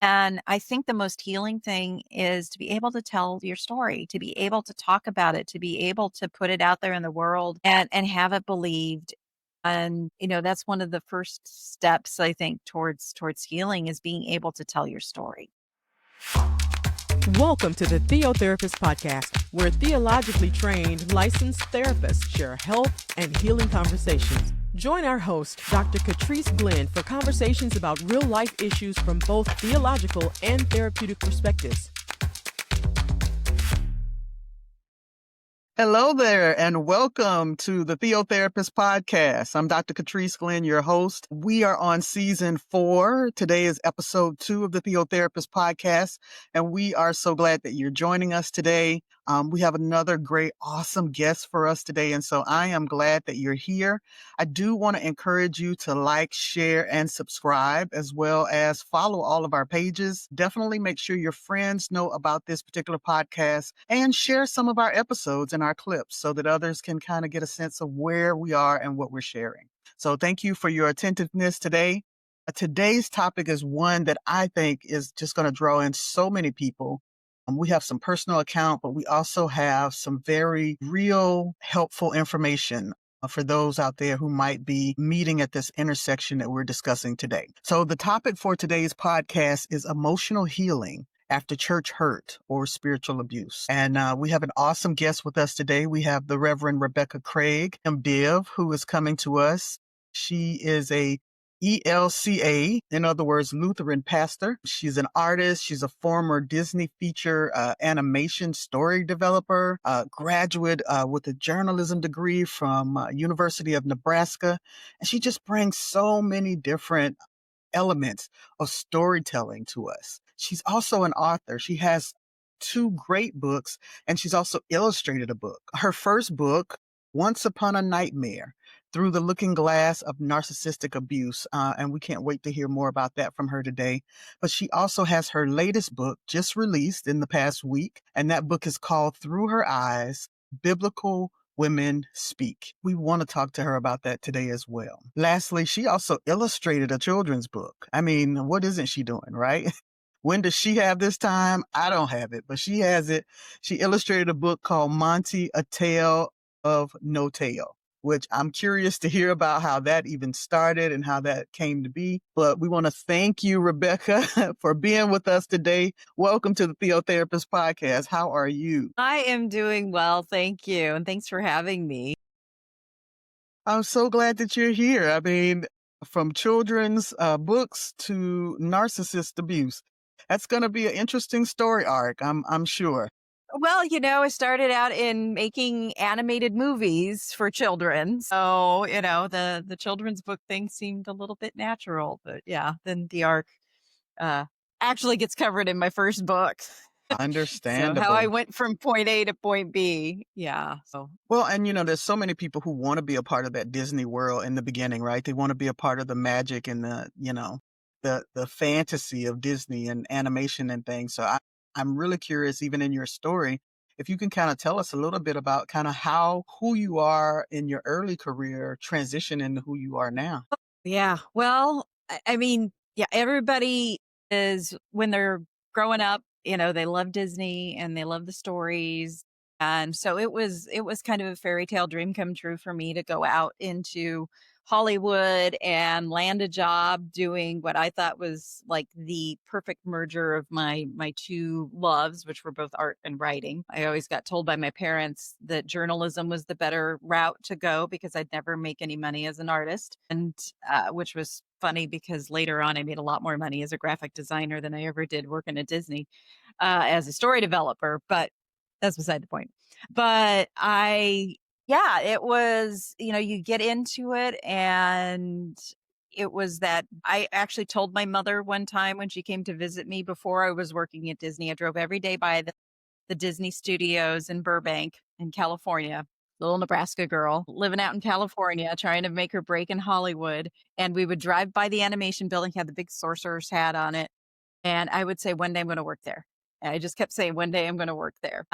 And I think the most healing thing is to be able to tell your story, to be able to talk about it, to be able to put it out there in the world and have it believed. And, that's one of the first steps, I think, towards healing is being able to tell your story. Welcome to the TheoTherapist Podcast, where theologically trained licensed therapists share health and healing conversations. Join our host, Dr. Trice for conversations about real-life issues from both theological and therapeutic perspectives. Hello there, and welcome to the TheoTherapist Podcast. I'm Dr. Trice, your host. We are on season 4. Today is episode 2 of the TheoTherapist Podcast, and we are so glad that you're joining us today. We have another great, awesome guest for us today, and so I am glad that you're here. I do want to encourage you to like, share, and subscribe, as well as follow all of our pages. Definitely make sure your friends know about this particular podcast and share some of our episodes and our clips so that others can kind of get a sense of where we are and what we're sharing. So thank you for your attentiveness today. Today's topic is one that I think is just going to draw in so many people. We have some personal account, but we also have some very real, helpful information for those out there who might be meeting at this intersection that we're discussing today. So the topic for today's podcast is emotional healing after church hurt or spiritual abuse. And we have an awesome guest with us today. We have the Reverend Rebecca Craig, MDiv, who is coming to us. She is a ELCA, in other words, Lutheran pastor. She's an artist. She's a former Disney feature animation story developer, graduate with a journalism degree from University of Nebraska. And she just brings so many different elements of storytelling to us. She's also an author. She has 2 great books, and she's also illustrated a book. Her first book, Once Upon a Nightmare, Through the Looking Glass of Narcissistic Abuse. And we can't wait to hear more about that from her today. But she also has her latest book just released in the past week. And that book is called Through Her Eyes, Biblical Women Speak. We want to talk to her about that today as well. Lastly, she also illustrated a children's book. I mean, what isn't she doing, right? When does she have this time? I don't have it, but she has it. She illustrated a book called Monty, A Tale of No Tale, which I'm curious to hear about how that even started and how that came to be. But we want to thank you, Rebecca, for being with us today. Welcome to the TheoTherapist Podcast. How are you? I am doing well. Thank you. And thanks for having me. I'm so glad that you're here. I mean, from children's books to narcissist abuse. That's going to be an interesting story arc, I'm sure. Well, I started out in making animated movies for children. So, the children's book thing seemed a little bit natural. But yeah, then the arc actually gets covered in my first book. Understandable. So how I went from point A to point B. Yeah. So well, and there's so many people who want to be a part of that Disney world in the beginning, right? They want to be a part of the magic and the fantasy of Disney and animation and things. So I'm really curious, even in your story, if you can kind of tell us a little bit about kind of who you are in your early career transition into who you are now. Yeah. Well, I mean, yeah, everybody is when they're growing up, they love Disney and they love the stories. And so it was kind of a fairy tale dream come true for me to go out into Hollywood and land a job doing what I thought was like the perfect merger of my 2 loves, which were both art and writing. I always got told by my parents that journalism was the better route to go because I'd never make any money as an artist, and which was funny because later on I made a lot more money as a graphic designer than I ever did working at Disney as a story developer. But that's beside the point. But yeah, it was, you get into it, and it was that I actually told my mother one time when she came to visit me before I was working at Disney. I drove every day by the Disney studios in Burbank in California, little Nebraska girl living out in California, trying to make her break in Hollywood. And we would drive by the animation building, had the big sorcerer's hat on it. And I would say, one day I'm going to work there. And I just kept saying, one day I'm going to work there.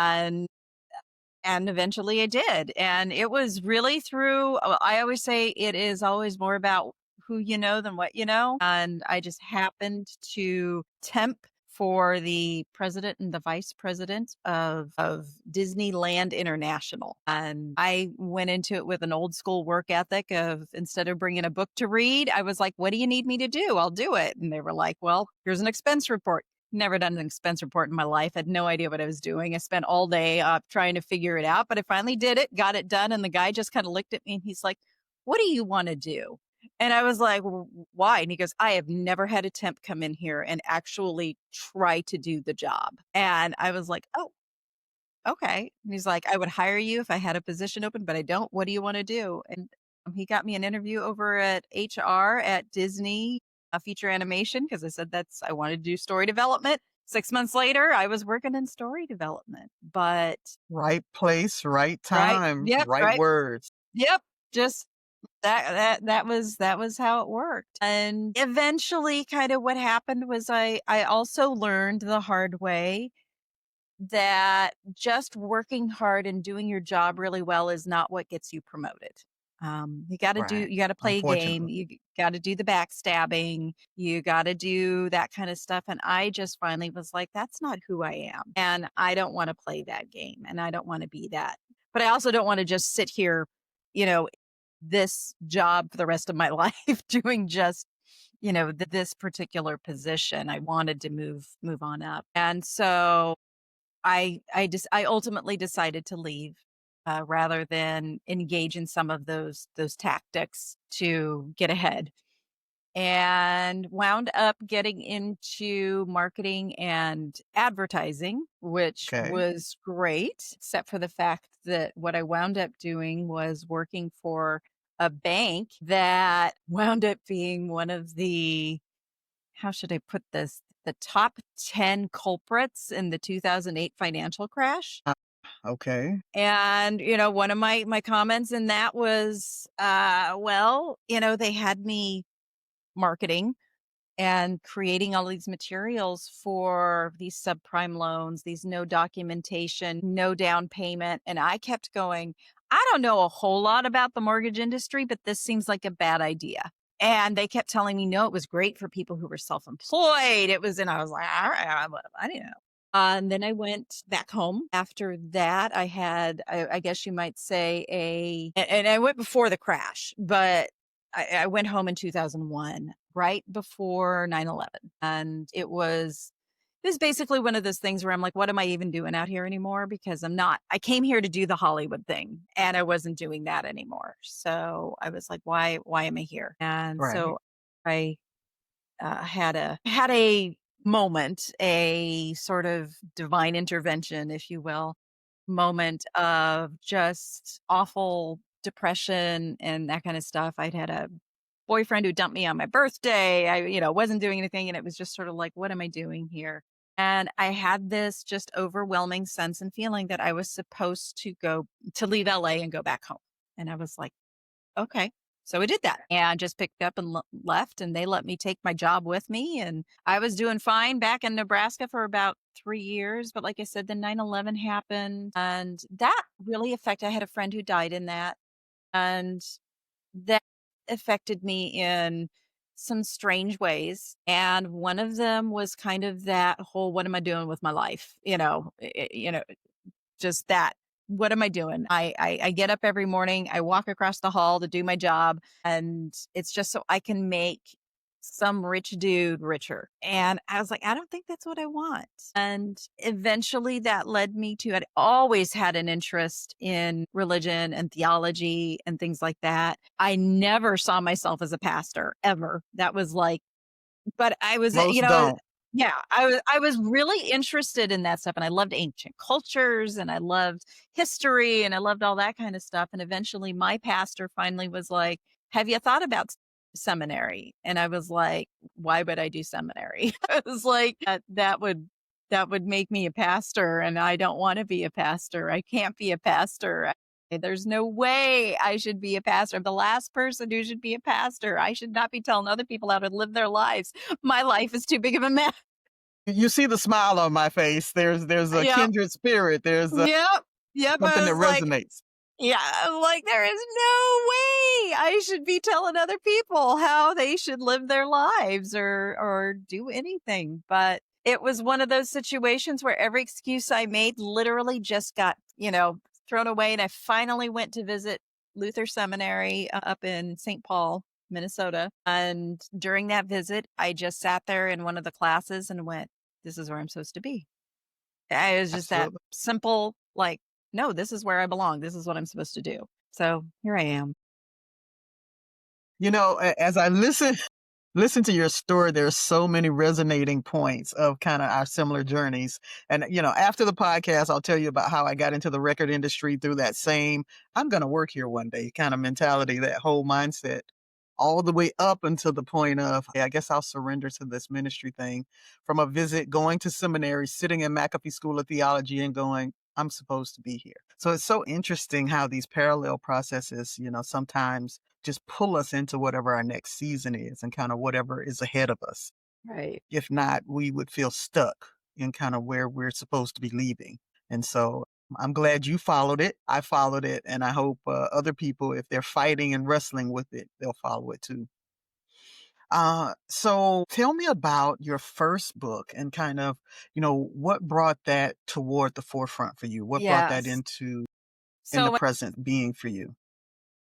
And eventually I did. And it was really through, I always say it is always more about who you know than what you know. And I just happened to temp for the president and the vice president of Disneyland International. And I went into it with an old school work ethic of, instead of bringing a book to read, I was like, what do you need me to do? I'll do it. And they were like, well, here's an expense report. Never done an expense report in my life. Had no idea what I was doing. I spent all day trying to figure it out, but I finally did it, got it done. And the guy just kind of looked at me and he's like, what do you want to do? And I was like, well, why? And he goes, I have never had a temp come in here and actually try to do the job. And I was like, oh, okay. And he's like, I would hire you if I had a position open, but I don't. What do you want to do? And he got me an interview over at HR at Disney, feature animation, because I said I wanted to do story development. 6 months later, I was working in story development, but Right place, right right. time, Yep. right Right. words. Yep. Just that was how it worked. And eventually kind of what happened was I also learned the hard way that just working hard and doing your job really well is not what gets you promoted. You got Right. to play a game. Unfortunately. You got to do the backstabbing. You got to do that kind of stuff. And I just finally was like, that's not who I am. And I don't want to play that game and I don't want to be that. But I also don't want to just sit here, you know, this job for the rest of my life doing just, this particular position. I wanted to move on up. And so I ultimately decided to leave rather than engage in some of those tactics to get ahead, and wound up getting into marketing and advertising, which Okay. was great, except for the fact that what I wound up doing was working for a bank that wound up being one of the, how should I put this? The top 10 culprits in the 2008 financial crash. Okay. And, one of my comments in that was, well, they had me marketing and creating all these materials for these subprime loans, these no documentation, no down payment. And I kept going, I don't know a whole lot about the mortgage industry, but this seems like a bad idea. And they kept telling me, no, it was great for people who were self-employed. And I was like, all right, I don't know. And then I went back home. After that, I had, I guess you might say, and I went before the crash, but I went home in 2001, right before 9/11. And it was basically one of those things where I'm like, what am I even doing out here anymore? Because I came here to do the Hollywood thing and I wasn't doing that anymore. So I was like, why am I here? And Right. so I had a moment, a sort of divine intervention, if you will, moment of just awful depression and that kind of stuff. I'd had a boyfriend who dumped me on my birthday. I, wasn't doing anything. And it was just sort of like, what am I doing here? And I had this just overwhelming sense and feeling that I was supposed to leave LA and go back home. And I was like, okay. So I did that and just picked up and left, and they let me take my job with me. And I was doing fine back in Nebraska for about 3 years. But like I said, then 9/11 happened, and that really I had a friend who died in that. And that affected me in some strange ways. And one of them was kind of that whole, what am I doing with my life? Just that. What am I doing? I get up every morning, I walk across the hall to do my job, and it's just so I can make some rich dude richer. And I was like, I don't think that's what I want. And eventually that led me to, I'd always had an interest in religion and theology and things like that. I never saw myself as a pastor ever. That was like, but I was, Most don't. yeah, I was really interested in that stuff, and I loved ancient cultures, and I loved history, and I loved all that kind of stuff. And eventually my pastor finally was like, have you thought about seminary? And I was like, why would I do seminary? I was like, that would make me a pastor, and I don't want to be a pastor. I can't be a pastor. There's no way I should be a pastor. I'm the last person who should be a pastor. I should not be telling other people how to live their lives. My life is too big of a mess. You see the smile on my face. There's a Yep. kindred spirit. There's Yep. Yep. something I that was like, resonates. Yeah, I'm like, there is no way I should be telling other people how they should live their lives or do anything. But it was one of those situations where every excuse I made literally just got, thrown away. And I finally went to visit Luther Seminary up in St. Paul, Minnesota. And during that visit, I just sat there in one of the classes and went, this is where I'm supposed to be. It was just that Absolutely. simple, like, no, this is where I belong. This is what I'm supposed to do. So here I am. As I listen to your story, there's so many resonating points of kind of our similar journeys. And, after the podcast, I'll tell you about how I got into the record industry through that same, I'm going to work here one day kind of mentality, that whole mindset, all the way up until the point of, hey, I guess I'll surrender to this ministry thing, from a visit, going to seminary, sitting in McAfee School of Theology and going, I'm supposed to be here. So it's so interesting how these parallel processes, sometimes just pull us into whatever our next season is and kind of whatever is ahead of us. Right. If not, we would feel stuck in kind of where we're supposed to be leaving. And so I'm glad you followed it. I followed it. And I hope other people, if they're fighting and wrestling with it, they'll follow it too. So tell me about your first book and kind of, what brought that toward the forefront for you? What brought that Yes. into in the So, present being for you?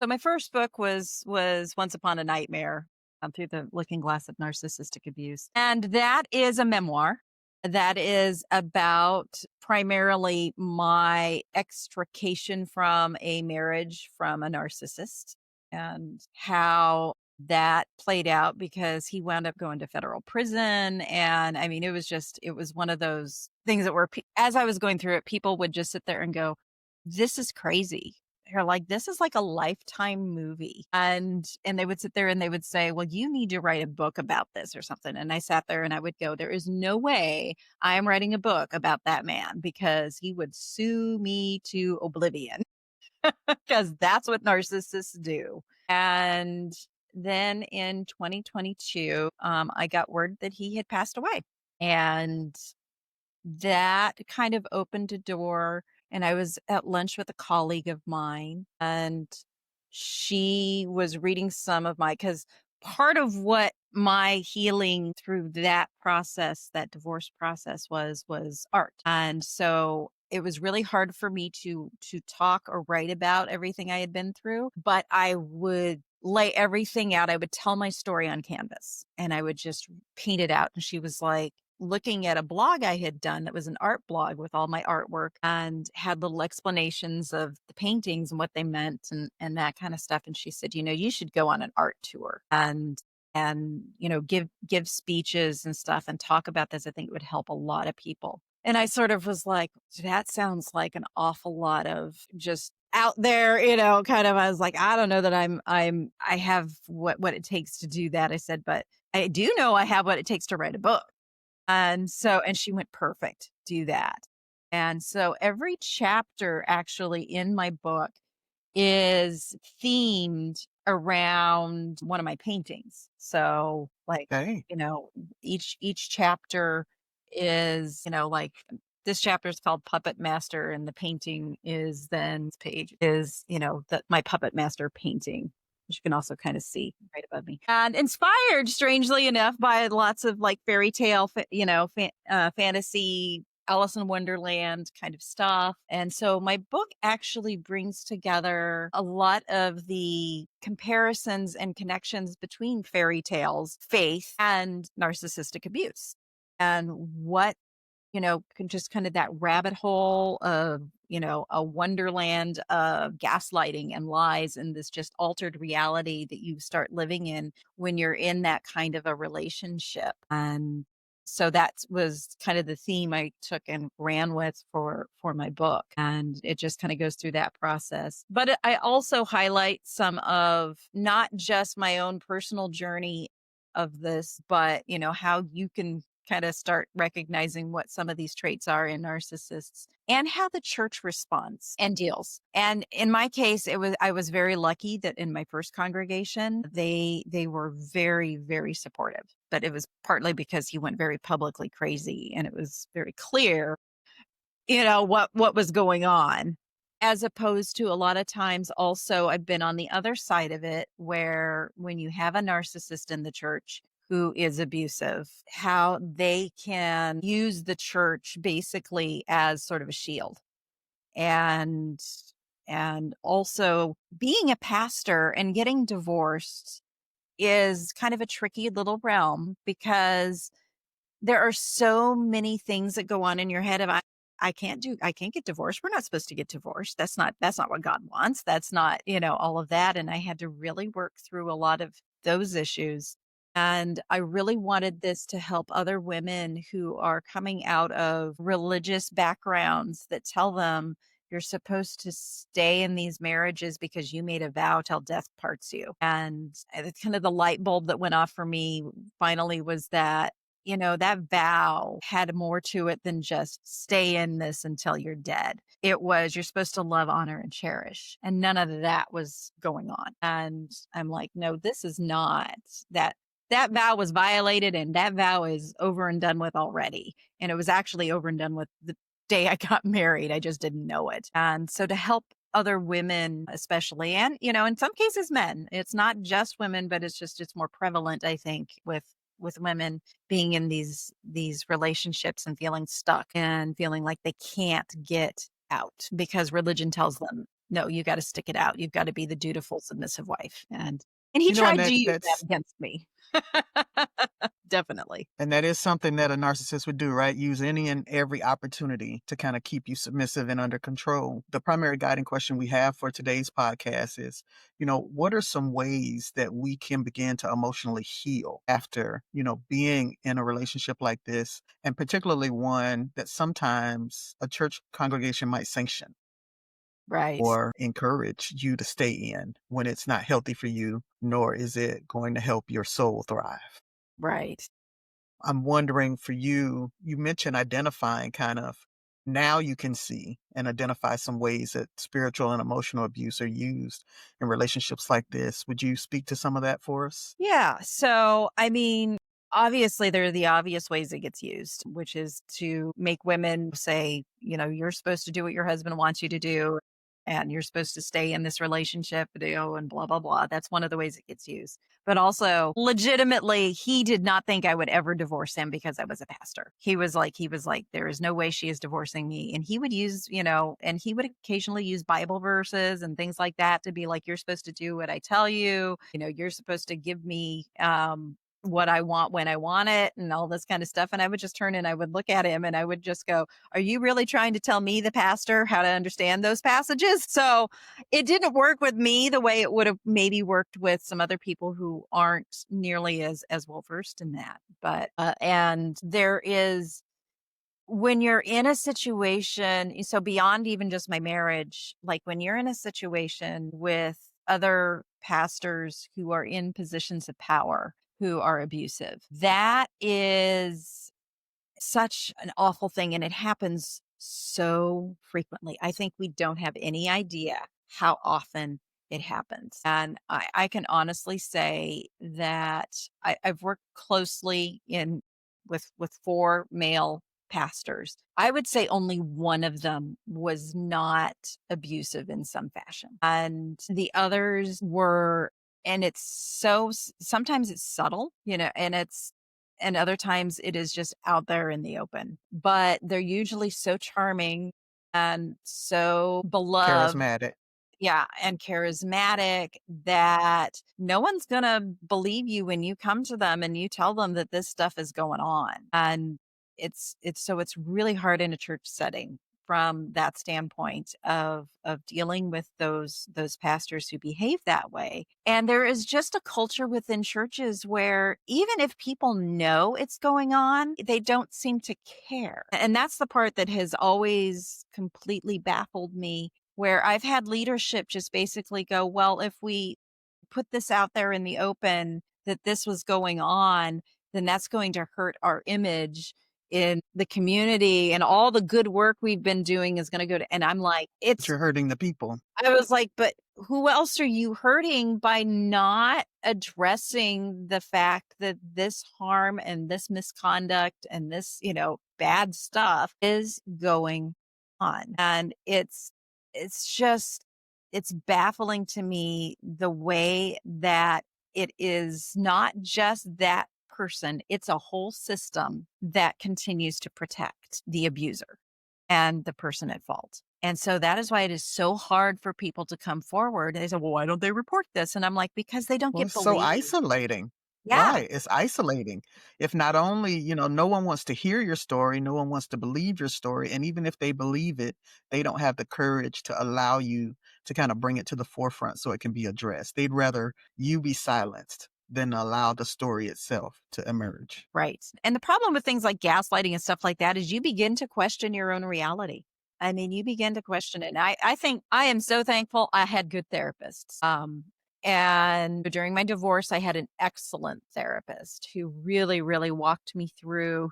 so my first book was Once Upon a Nightmare, through the looking glass of narcissistic abuse, and that is a memoir that is about primarily my extrication from a marriage from a narcissist and how that played out because he wound up going to federal prison. And I mean, it was one of those things that were, as I was going through it, people would just sit there and go, this is crazy. They're like, this is like a Lifetime movie. And they would sit there and they would say, well, you need to write a book about this or something. And I sat there and I would go, there is no way I am writing a book about that man because he would sue me to oblivion because that's what narcissists do. And then in 2022, I got word that he had passed away. And that kind of opened a door. And I was at lunch with a colleague of mine, and she was reading some of because part of what my healing through that process, that divorce process, was art. And so it was really hard for me to talk or write about everything I had been through, but I would lay everything out. I would tell my story on canvas and I would just paint it out. And she was like, looking at a blog I had done that was an art blog with all my artwork and had little explanations of the paintings and what they meant and that kind of stuff. And she said, you should go on an art tour and give speeches and stuff and talk about this. I think it would help a lot of people. And I sort of was like, that sounds like an awful lot of just out there, kind of, I was like, I don't know that I have what it takes to do that. I said, but I do know I have what it takes to write a book. And she went, perfect, do that. And so every chapter actually in my book is themed around one of my paintings. So like, Okay. each chapter is, like this chapter is called Puppet Master and the painting is then this page is, my Puppet Master painting, which you can also kind of see right above me. And inspired, strangely enough, by lots of like fairy tale, fantasy, Alice in Wonderland kind of stuff. And so my book actually brings together a lot of the comparisons and connections between fairy tales, faith, and narcissistic abuse. And what just kind of that rabbit hole of, a wonderland of gaslighting and lies and this just altered reality that you start living in when you're in that kind of a relationship. And so that was kind of the theme I took and ran with for my book. And it just kind of goes through that process. But I also highlight some of not just my own personal journey of this, but, how you can kind of start recognizing what some of these traits are in narcissists and how the church responds and deals. And in my case, I was very lucky that in my first congregation, they were very, very supportive. But it was partly because he went very publicly crazy and it was very clear, what was going on. as opposed to a lot of times also I've been on the other side of it where when you have a narcissist in the church who is abusive, how they can use the church basically as sort of a shield. And also being a pastor and getting divorced is kind of a tricky little realm because there are so many things that go on in your head of I can't get divorced. We're not supposed to get divorced. That's not what God wants. That's not, all of that. And I had to really work through a lot of those issues. And I really wanted this to help other women who are coming out of religious backgrounds that tell them you're supposed to stay in these marriages because you made a vow till death parts you. And it's kind of the light bulb that went off for me finally was that that vow had more to it than just stay in this until you're dead. It was you're supposed to love, honor, and cherish. And none of that was going on. And I'm like, no, this is not that. That vow was violated and that vow is over and done with already. And it was actually over and done with the day I got married. I just didn't know it. And so to help other women, especially, and, in some cases, men, it's not just women, but it's more prevalent, I think, with women being in these relationships and feeling stuck and feeling like they can't get out because religion tells them, no, you got to stick it out. You've got to be the dutiful, submissive wife. And he And tried to use that that's against me. Definitely. and that is something that a narcissist would do, right? Use any and every opportunity to kind of keep you submissive and under control. The primary guiding question we have for today's podcast is, what are some ways that we can begin to emotionally heal after, being in a relationship like this, and particularly one that sometimes a church congregation might sanction Right. or encourage you to stay in when it's not healthy for you, nor is it going to help your soul thrive. Right. I'm wondering for you, you mentioned identifying kind of now you can see and identify some ways that spiritual and emotional abuse are used in relationships like this. Would you speak to some of that for us? Yeah. So, I mean, obviously, there are the obvious ways it gets used, which is to make women say, you're supposed to do what your husband wants you to do, and you're supposed to stay in this relationship, and blah, blah, blah. That's one of the ways it gets used. But also, legitimately, he did not think I would ever divorce him because I was a pastor. He was like, there is no way she is divorcing me. And he would use, and he would occasionally use Bible verses and things like that to be like, you're supposed to do what I tell you. You're supposed to give me, what I want when I want it and all this kind of stuff. And I would just turn and I would look at him and I would just go, are you really trying to tell me, the pastor, how to understand those passages? So it didn't work with me the way it would have maybe worked with some other people who aren't nearly as well versed in that. But, and there is, when you're in a situation, so beyond even just my marriage, like when you're in a situation with other pastors who are in positions of power, who are abusive, that is such an awful thing. And it happens so frequently. I think we don't have any idea how often it happens. And I can honestly say that I've worked closely with four male pastors. I would say only one of them was not abusive in some fashion. And the others were, and it's sometimes it's subtle, and other times it is just out there in the open. But they're usually so charming and so beloved, Charismatic. yeah, and charismatic that no one's going to believe you when you come to them and you tell them that this stuff is going on. And it's really hard in a church setting from that standpoint of dealing with those pastors who behave that way. And there is just a culture within churches where even if people know it's going on, they don't seem to care. And that's the part that has always completely baffled me, where I've had leadership just basically go, well, if we put this out there in the open that this was going on, then that's going to hurt our image in the community, and all the good work we've been doing is going to go to, and I'm like, But you're hurting the people. I was like, but who else are you hurting by not addressing the fact that this harm and this misconduct and this, bad stuff is going on? And it's just, it's baffling to me the way that it is not just that person, it's a whole system that continues to protect the abuser and the person at fault. And so that is why it is so hard for people to come forward. And they say, well, why don't they report this? And I'm like, because they don't Well, get it's so believed. isolating. Yeah, Right. It's isolating. If not only, no one wants to hear your story, no one wants to believe your story. And even if they believe it, they don't have the courage to allow you to kind of bring it to the forefront so it can be addressed. They'd rather you be silenced than allow the story itself to emerge. right. And the problem with things like gaslighting and stuff like that is you begin to question your own reality. I mean, you begin to question it. And I think I am so thankful I had good therapists. And during my divorce, I had an excellent therapist who really, really walked me through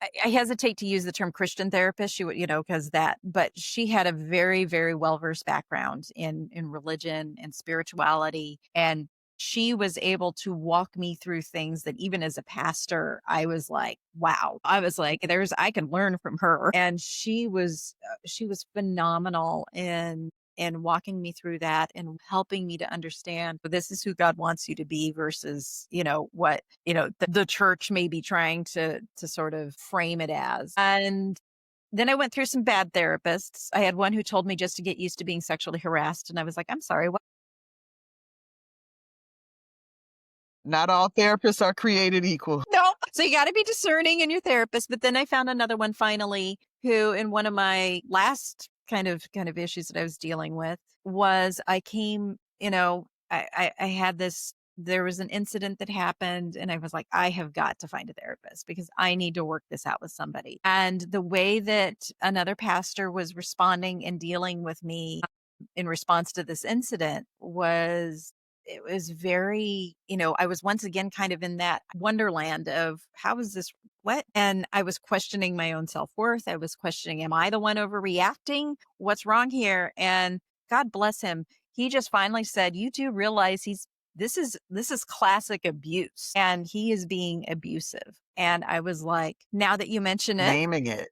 I hesitate to use the term Christian therapist. She would, because but she had a very, very well-versed background in religion and spirituality. And she was able to walk me through things that even as a pastor, I was like, wow. I was like, I can learn from her. And she was phenomenal in walking me through that and helping me to understand this is who God wants you to be versus, what, the church may be trying to sort of frame it as. And then I went through some bad therapists. I had one who told me just to get used to being sexually harassed. And I was like, I'm sorry, what? Not all therapists are created equal. No. So you got to be discerning in your therapist. But then I found another one finally who, in one of my last kind of issues that I was dealing with, was I came, I had this. There was an incident that happened, and I was like, I have got to find a therapist because I need to work this out with somebody. And the way that another pastor was responding and dealing with me in response to this incident it was very, I was once again kind of in that wonderland of how is this, what? And I was questioning my own self-worth. I was questioning, am I the one overreacting? What's wrong here? And God bless him. He just finally said, you do realize this is classic abuse and he is being abusive. And I was like, now that you mention it, Naming it.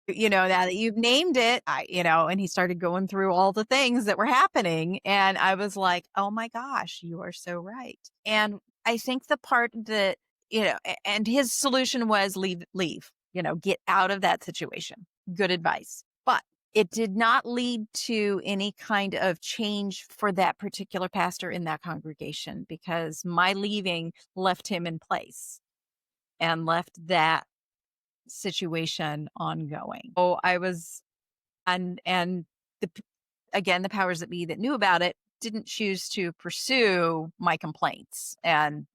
now that you've named it, and he started going through all the things that were happening. And I was like, oh my gosh, you are so right. And I think the part that, and his solution was leave, get out of that situation. Good advice. But it did not lead to any kind of change for that particular pastor in that congregation because my leaving left him in place and left that situation ongoing. Oh, I was, and again, the powers that be that knew about it didn't choose to pursue my complaints and,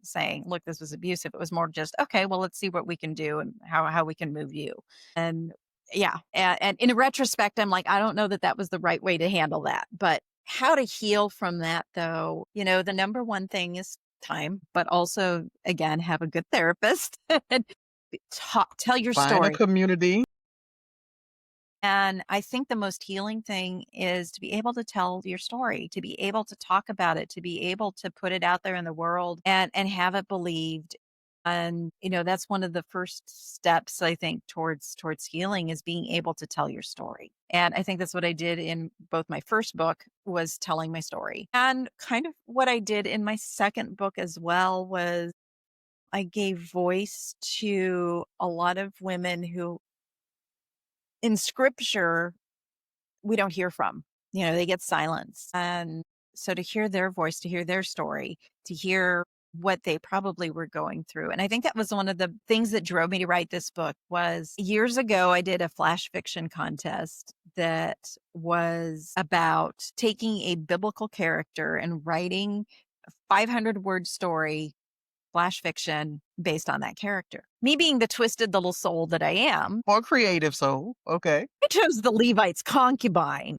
saying, look, this was abusive. It was more just, okay, well, let's see what we can do and how we can move you. And yeah. And in retrospect, I'm like, I don't know that that was the right way to handle that, but how to heal from that though, the number one thing is time, but also again, have a good therapist and tell your Find a story. community. And I think the most healing thing is to be able to tell your story, to be able to talk about it, to be able to put it out there in the world and have it believed. And, that's one of the first steps I think towards healing is being able to tell your story. And I think that's what I did in both my first book was telling my story. And kind of what I did in my second book as well was I gave voice to a lot of women who in scripture, we don't hear from, they get silenced. And so to hear their voice, to hear their story, to hear what they probably were going through. And I think that was one of the things that drove me to write this book was years ago, I did a flash fiction contest that was about taking a biblical character and writing a 500-word story flash fiction based on that character. Me being the twisted little soul that I am. Or creative soul. Okay. I chose the Levite's concubine.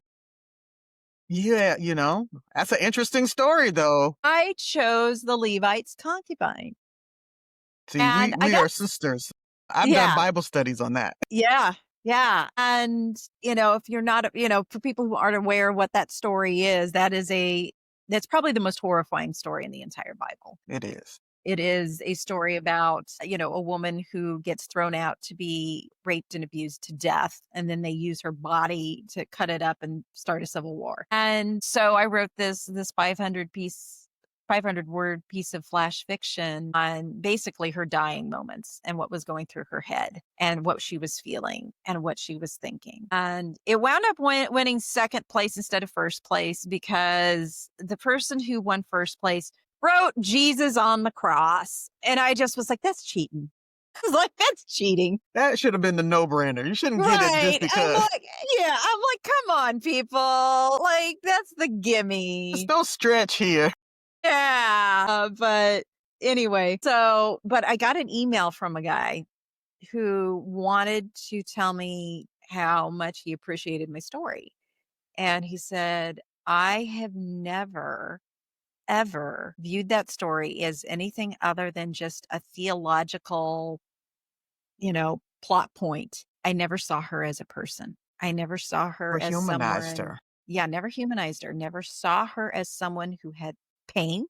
Yeah, that's an interesting story though. I chose the Levite's concubine. See, And we are sisters. I've done Bible studies on that. Yeah. Yeah. And, if you're not, for people who aren't aware of what that story is, that's probably the most horrifying story in the entire Bible. It is. It is a story about, a woman who gets thrown out to be raped and abused to death. And then they use her body to cut it up and start a civil war. And so I wrote this 500 word piece of flash fiction on basically her dying moments and what was going through her head and what she was feeling and what she was thinking. And it wound up winning second place instead of first place because the person who won first place wrote Jesus on the cross. And I just was like, that's cheating. I was like, that's cheating. That should have been the no-brainer. You shouldn't get it just because. I'm like, come on, people. Like, that's the gimme. There's no stretch here. Yeah. But anyway, but I got an email from a guy who wanted to tell me how much he appreciated my story. And he said, I have never, ever viewed that story as anything other than just a theological, plot point. I never saw her as a person. I never saw her Or as humanized someone. her. Yeah, never humanized her. Never saw her as someone who had pain,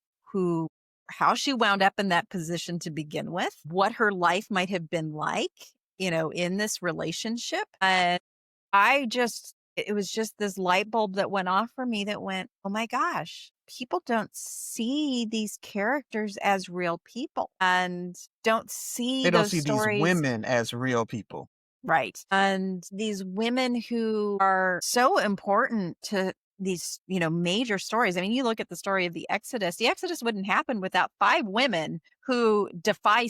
how she wound up in that position to begin with, what her life might have been like, in this relationship. And it was just this light bulb that went off for me that went, oh my gosh, people don't see these characters as real people and don't see They don't those see stories. these women as real people. Right. And these women who are so important to these, major stories. I mean, you look at the story of the Exodus wouldn't happen without 5 women who defy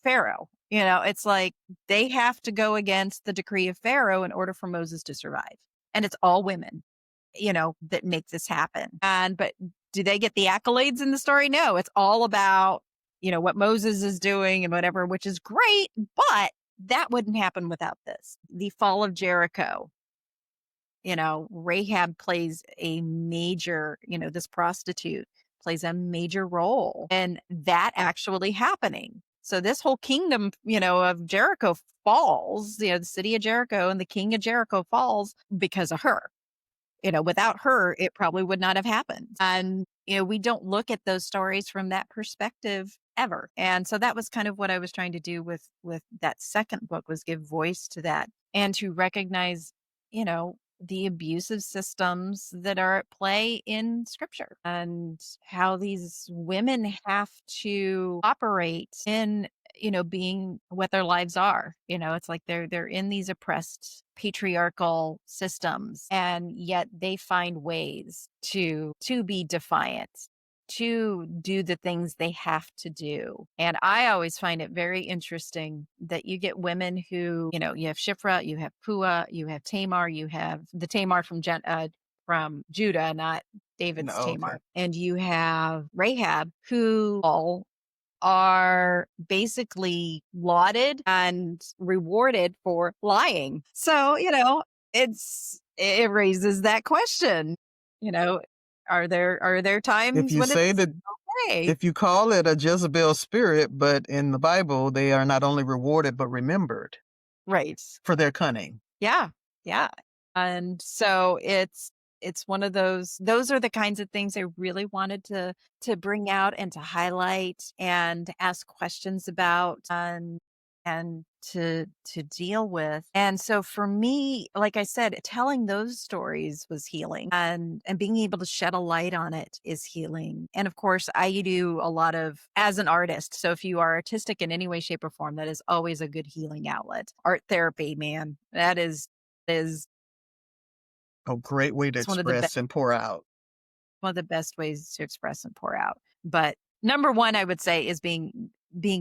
Pharaoh. It's like they have to go against the decree of Pharaoh in order for Moses to survive. And it's all women, that make this happen. But do they get the accolades in the story? No, it's all about, what Moses is doing and whatever, which is great, but that wouldn't happen without this. The fall of Jericho, Rahab plays a major, this prostitute plays a major role in that actually happening. So this whole kingdom, of Jericho falls, the city of Jericho and the king of Jericho falls because of her. Without her, it probably would not have happened. And, we don't look at those stories from that perspective ever. And so that was kind of what I was trying to do with that second book, was give voice to that and to recognize, the abusive systems that are at play in scripture and how these women have to operate in, being what their lives are. It's like they're in these oppressed patriarchal systems, and yet they find ways to be defiant, to do the things they have to do. And I always find it very interesting that you get women who, you have Shiphrah, you have Puah, you have Tamar, you have the Tamar from Judah, not David's No, Tamar. okay. And you have Rahab, who all are basically lauded and rewarded for lying. So, it raises that question, are there times If you when say it's that, okay? if you call it a Jezebel spirit, but in the Bible, they are not only rewarded, but remembered Right. for their cunning. Yeah. Yeah. And so it's one of those are the kinds of things I really wanted to bring out and to highlight and ask questions about and to deal with. And so for me, like I said, telling those stories was healing, and being able to shed a light on it is healing. And of course, I do a lot of, as an artist. So if you are artistic in any way, shape, or form, that is always a good healing outlet. Art therapy, man, that is A great way to it's one of the express and pour out. one of the best ways to express and pour out. But number one, I would say, is being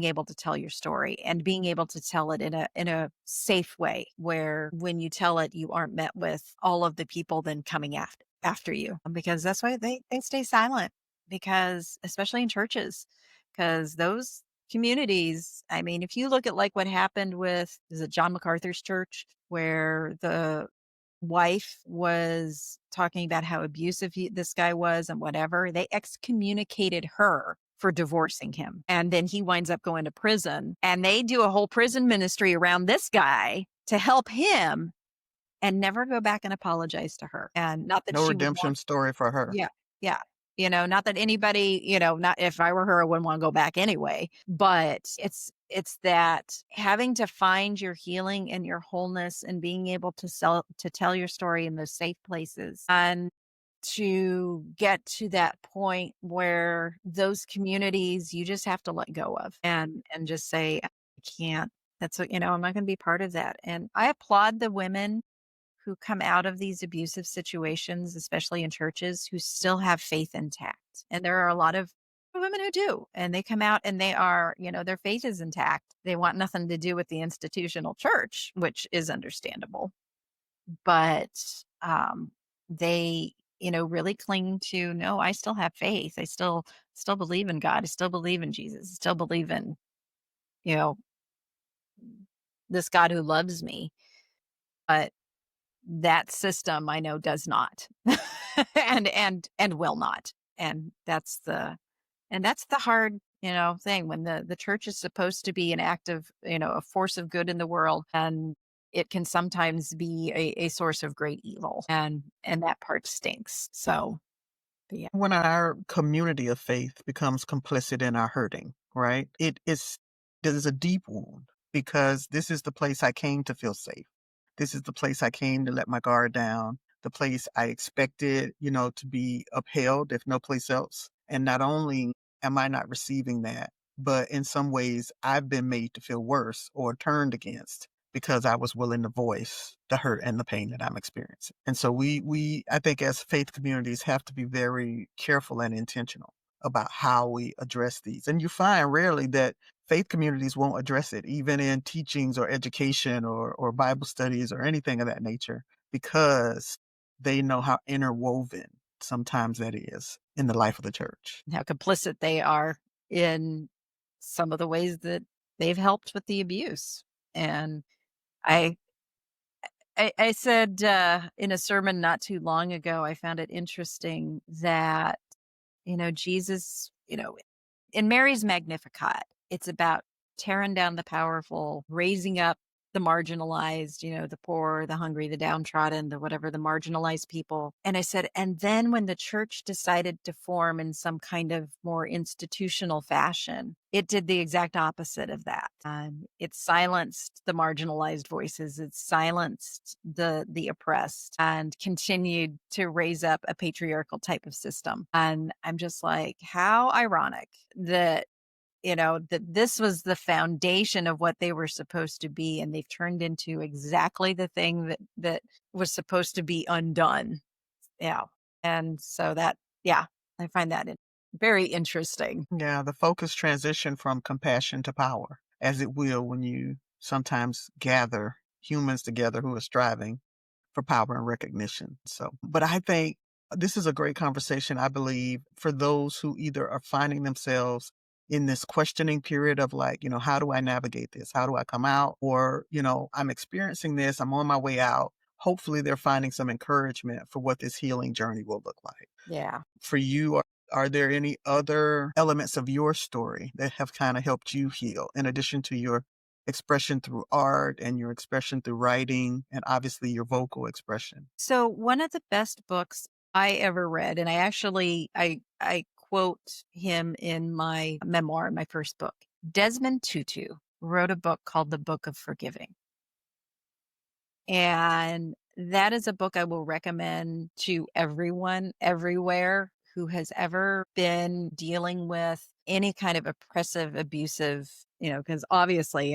able to tell your story and being able to tell it in a safe way, where when you tell it, you aren't met with all of the people then coming after you, because that's why they stay silent, because especially in churches, because those communities, I mean, if you look at like what happened with, is it John MacArthur's church, where the wife was talking about how abusive this guy was and whatever, they excommunicated her for divorcing him. And then he winds up going to prison, and they do a whole prison ministry around this guy to help him, and never go back and apologize to her. And not that No she would redemption want, story for her. yeah, yeah, Not that anybody, not if I were her, I wouldn't want to go back anyway, but it's that having to find your healing and your wholeness and being able to tell your story in those safe places and to get to that point where those communities you just have to let go of and just say, I can't, I'm not going to be part of that. And I applaud the women who come out of these abusive situations, especially in churches, who still have faith intact. And there are a lot of women who do, and they come out and they are, their faith is intact. They want nothing to do with the institutional church, which is understandable. But they, really cling to, no, I still have faith. I still believe in God. I still believe in Jesus. I still believe in, you know, this God who loves me. But that system I know does not and will not. And that's the hard, thing when the church is supposed to be an active, a force of good in the world, and it can sometimes be a source of great evil. And that part stinks. So yeah. When our community of faith becomes complicit in our hurting, right? There's a deep wound because this is the place I came to feel safe. This is the place I came to let my guard down, the place I expected, to be upheld, if no place else. And not only am I not receiving that, but in some ways I've been made to feel worse or turned against because I was willing to voice the hurt and the pain that I'm experiencing. And so I think as faith communities have to be very careful and intentional about how we address these. And you find rarely that faith communities won't address it, even in teachings or education or Bible studies or anything of that nature, because they know how interwoven sometimes that is in the life of the church. How complicit they are in some of the ways that they've helped with the abuse. And I I said in a sermon not too long ago, I found it interesting that, Jesus, in Mary's Magnificat, it's about tearing down the powerful, raising up the marginalized, the poor, the hungry, the downtrodden, the whatever, the marginalized people. And I said, and then when the church decided to form in some kind of more institutional fashion, it did the exact opposite of that. It silenced the marginalized voices. It silenced the oppressed and continued to raise up a patriarchal type of system. And I'm just like, how ironic that that this was the foundation of what they were supposed to be, and they've turned into exactly the thing that was supposed to be undone. Yeah. And so I find that very interesting. Yeah, the focus transition from compassion to power, as it will when you sometimes gather humans together who are striving for power and recognition. So, but I think this is a great conversation, I believe, for those who either are finding themselves in this questioning period of like, how do I navigate this? How do I come out? Or, I'm experiencing this, I'm on my way out. Hopefully they're finding some encouragement for what this healing journey will look like. Yeah. For you, are there any other elements of your story that have kind of helped you heal in addition to your expression through art and your expression through writing and obviously your vocal expression? So one of the best books I ever read, and I quote him in my memoir, my first book. Desmond Tutu wrote a book called The Book of Forgiving. And that is a book I will recommend to everyone, everywhere, who has ever been dealing with any kind of oppressive, abusive, because obviously,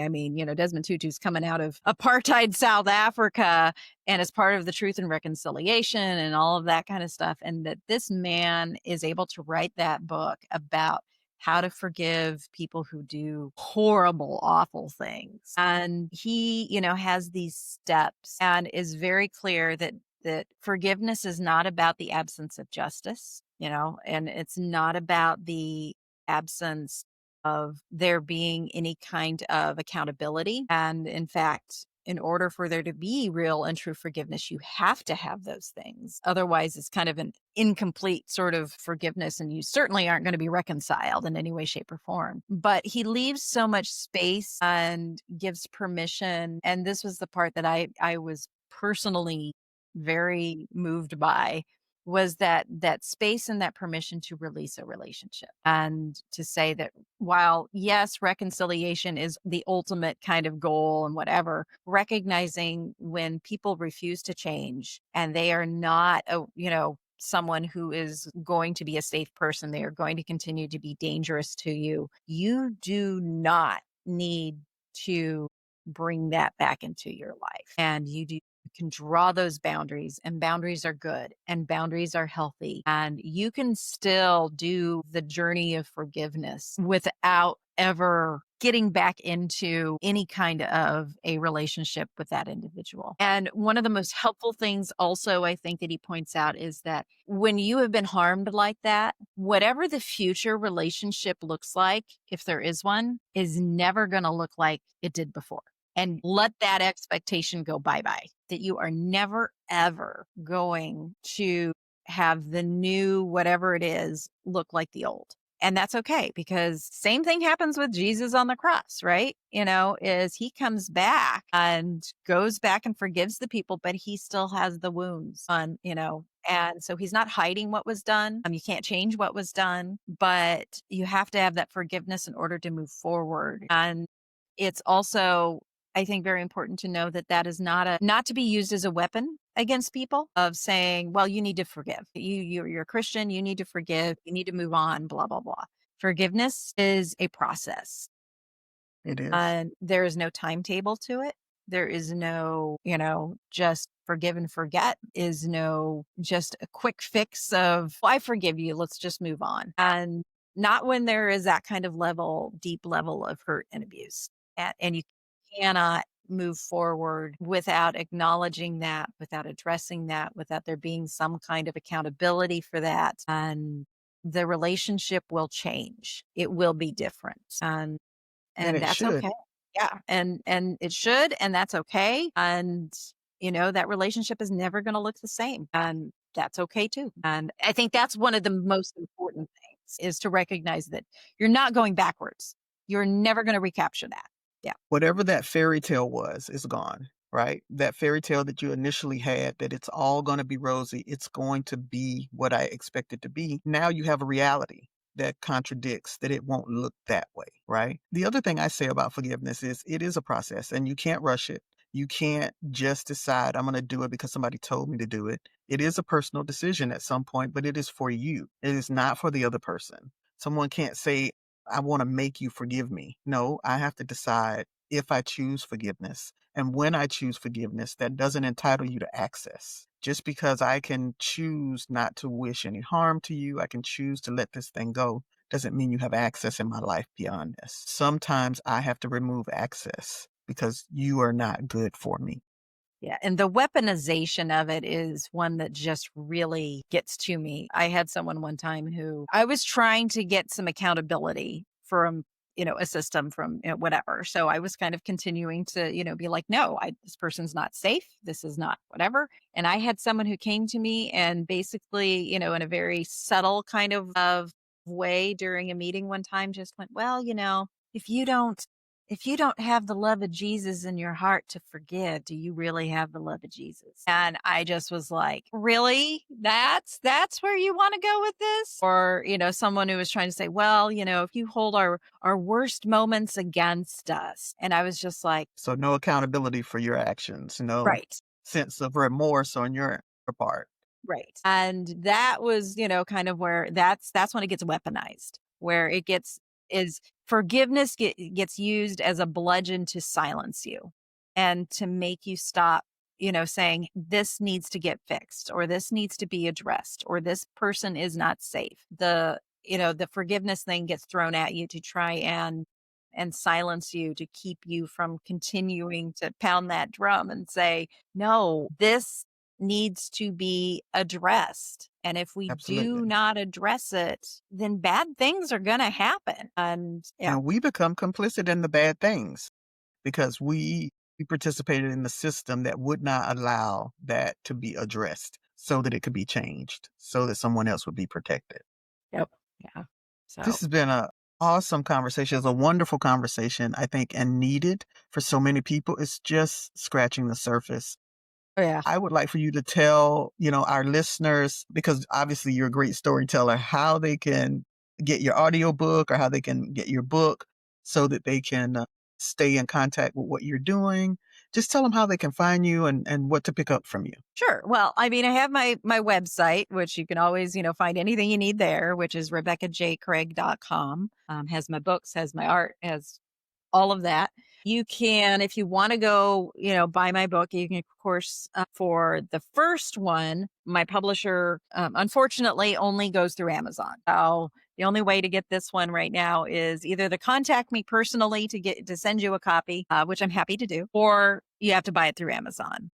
Desmond Tutu's coming out of apartheid South Africa and is part of the Truth and Reconciliation and all of that kind of stuff. And that this man is able to write that book about how to forgive people who do horrible, awful things. And he, has these steps and is very clear that forgiveness is not about the absence of justice, and it's not about the absence of there being any kind of accountability. And in fact, in order for there to be real and true forgiveness, you have to have those things. Otherwise, it's kind of an incomplete sort of forgiveness, and you certainly aren't going to be reconciled in any way, shape, or form. But he leaves so much space and gives permission. And this was the part that I was personally very moved by. was that space and that permission to release a relationship and to say that while yes, reconciliation is the ultimate kind of goal and whatever, recognizing when people refuse to change and they are not someone who is going to be a safe person, they are going to continue to be dangerous to you. You do not need to bring that back into your life. And you can draw those boundaries, and boundaries are good and boundaries are healthy. And you can still do the journey of forgiveness without ever getting back into any kind of a relationship with that individual. And one of the most helpful things also I think that he points out is that when you have been harmed like that, whatever the future relationship looks like, if there is one, is never going to look like it did before. And let that expectation go bye-bye, that you are never, ever going to have the new whatever it is look like the old. And that's okay, because same thing happens with Jesus on the cross, right? Is he comes back and goes back and forgives the people, but he still has the wounds and so he's not hiding what was done. You can't change what was done, but you have to have that forgiveness in order to move forward. And it's also, I think, very important to know that that is not to be used as a weapon against people of saying, well, you need to forgive. You're a Christian, you need to forgive, you need to move on, blah, blah, blah. Forgiveness is a process. It is. And there is no timetable to it. There is no, just forgive and forget, is no just a quick fix of, I forgive you, let's just move on. And not when there is that kind of deep level of hurt and abuse. And you cannot move forward without acknowledging that, without addressing that, without there being some kind of accountability for that. And the relationship will change. It will be different. And And it that's should. okay. Yeah. And it should, and that's okay. And that relationship is never going to look the same. And that's okay too. And I think that's one of the most important things, is to recognize that you're not going backwards. You're never going to recapture that. Yeah. Whatever that fairy tale was is gone, right? That fairy tale that you initially had, that it's all going to be rosy, it's going to be what I expect it to be. Now you have a reality that contradicts that it won't look that way, right? The other thing I say about forgiveness is it is a process and you can't rush it. You can't just decide, I'm going to do it because somebody told me to do it. It is a personal decision at some point, but it is for you. It is not for the other person. Someone can't say, I want to make you forgive me. No, I have to decide if I choose forgiveness. And when I choose forgiveness, that doesn't entitle you to access. Just because I can choose not to wish any harm to you, I can choose to let this thing go, doesn't mean you have access in my life beyond this. Sometimes I have to remove access because you are not good for me. Yeah. And the weaponization of it is one that just really gets to me. I had someone one time who I was trying to get some accountability from, a system from whatever. So I was kind of continuing to, be like, no, this person's not safe. This is not whatever. And I had someone who came to me and basically, in a very subtle kind of way during a meeting one time just went, well, if you don't have the love of Jesus in your heart to forgive, do you really have the love of Jesus? And I just was like, really? That's where you want to go with this? Or, someone who was trying to say, well, if you hold our worst moments against us. And I was just like, So no accountability for your actions, no right. sense of remorse on your part. Right. And that was, kind of where that's when it gets weaponized, where it is forgiveness gets used as a bludgeon to silence you and to make you stop, saying this needs to get fixed, or this needs to be addressed, or this person is not safe. The forgiveness thing gets thrown at you to try and silence you, to keep you from continuing to pound that drum and say, no, this needs to be addressed. And if we do Absolutely. not address it, then bad things are going to happen. And yeah, And we become complicit in the bad things because we participated in the system that would not allow that to be addressed so that it could be changed, so that someone else would be protected. yep, yeah. This So has been a awesome conversation. It's a wonderful conversation, I think, and needed for so many people. It's just scratching the surface. Oh, yeah. I would like for you to tell, our listeners, because obviously you're a great storyteller, how they can get your audiobook or how they can get your book so that they can stay in contact with what you're doing. Just tell them how they can find you and what to pick up from you. Sure. Well, I mean, I have my website, which you can always, find anything you need there, which is RebeccaJCraig.com. Has my books, has my art, has all of that. You can, if you want to go, buy my book, you can, of course, for the first one, my publisher, unfortunately, only goes through Amazon. So the only way to get this one right now is either to contact me personally to send you a copy, which I'm happy to do, or you have to buy it through Amazon.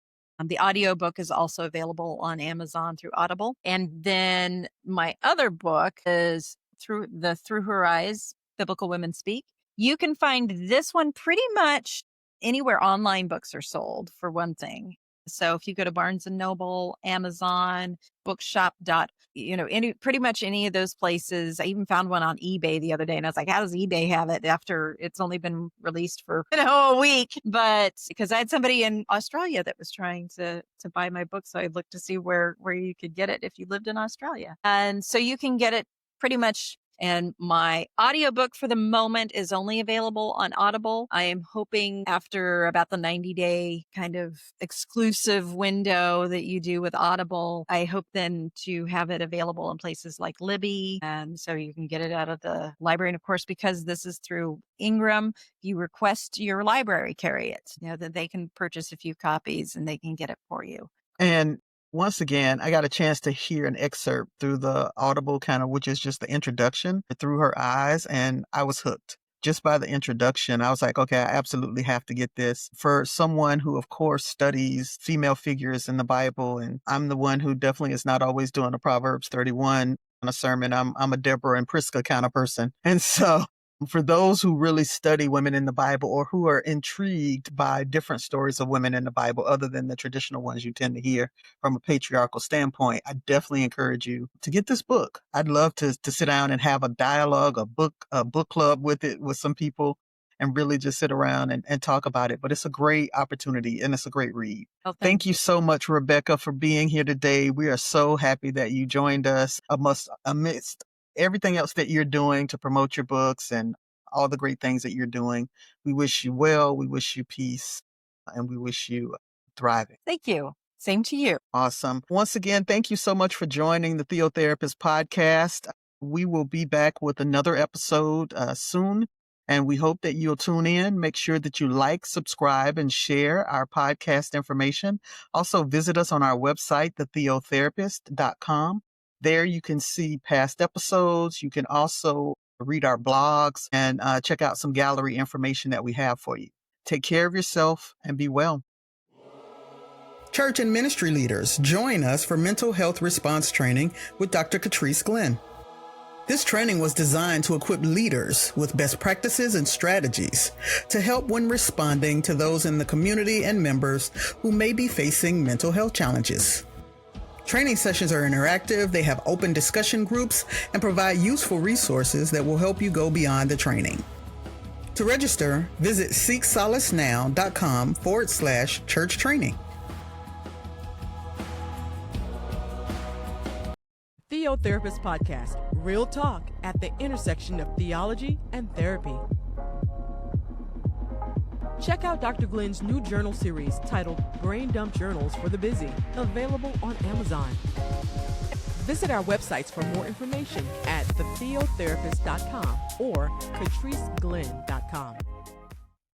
The audiobook is also available on Amazon through Audible. And then my other book is Through Her Eyes, Biblical Women Speak. You can find this one pretty much anywhere online books are sold, for one thing. So if you go to Barnes and Noble, Amazon, Bookshop, pretty much any of those places. I even found one on eBay the other day, and I was like, how does eBay have it after it's only been released for a week? But because I had somebody in Australia that was trying to buy my book, so I looked to see where you could get it if you lived in Australia. And so you can get it pretty much. And my audiobook for the moment is only available on Audible. I am hoping after about the 90-day kind of exclusive window that you do with Audible, I hope then to have it available in places like Libby. And so you can get it out of the library. And of course, because this is through Ingram, you request your library carry it, that they can purchase a few copies and they can get it for you. And once again, I got a chance to hear an excerpt through the Audible which is just the introduction, Through Her Eyes, and I was hooked. Just by the introduction, I was like, okay, I absolutely have to get this. For someone who, of course, studies female figures in the Bible, and I'm the one who definitely is not always doing a Proverbs 31 on a sermon. I'm a Deborah and Prisca kind of person. And so for those who really study women in the Bible or who are intrigued by different stories of women in the Bible, other than the traditional ones you tend to hear from a patriarchal standpoint, I definitely encourage you to get this book. I'd love to sit down and have a dialogue, a book club with some people and really just sit around and talk about it. But it's a great opportunity and it's a great read. Oh, Thank you so much, Rebecca, for being here today. We are so happy that you joined us amidst everything else that you're doing to promote your books and all the great things that you're doing. We wish you well, we wish you peace, and we wish you thriving. Thank you. Same to you. Awesome. Once again, thank you so much for joining the TheoTherapist Podcast. We will be back with another episode soon, and we hope that you'll tune in. Make sure that you like, subscribe, and share our podcast information. Also, visit us on our website, TheoTherapist.com. There you can see past episodes. You can also read our blogs and check out some gallery information that we have for you. Take care of yourself and be well. Church and ministry leaders, join us for mental health response training with Dr. Trice Glenn. This training was designed to equip leaders with best practices and strategies to help when responding to those in the community and members who may be facing mental health challenges. Training sessions are interactive, they have open discussion groups, and provide useful resources that will help you go beyond the training. To register, visit seeksolacenow.com/church training. TheoTherapist Podcast, real talk at the intersection of theology and therapy. Check out Dr. Glenn's new journal series titled Brain Dump Journals for the Busy, available on Amazon. Visit our websites for more information at thetheotherapist.com or catriceglenn.com.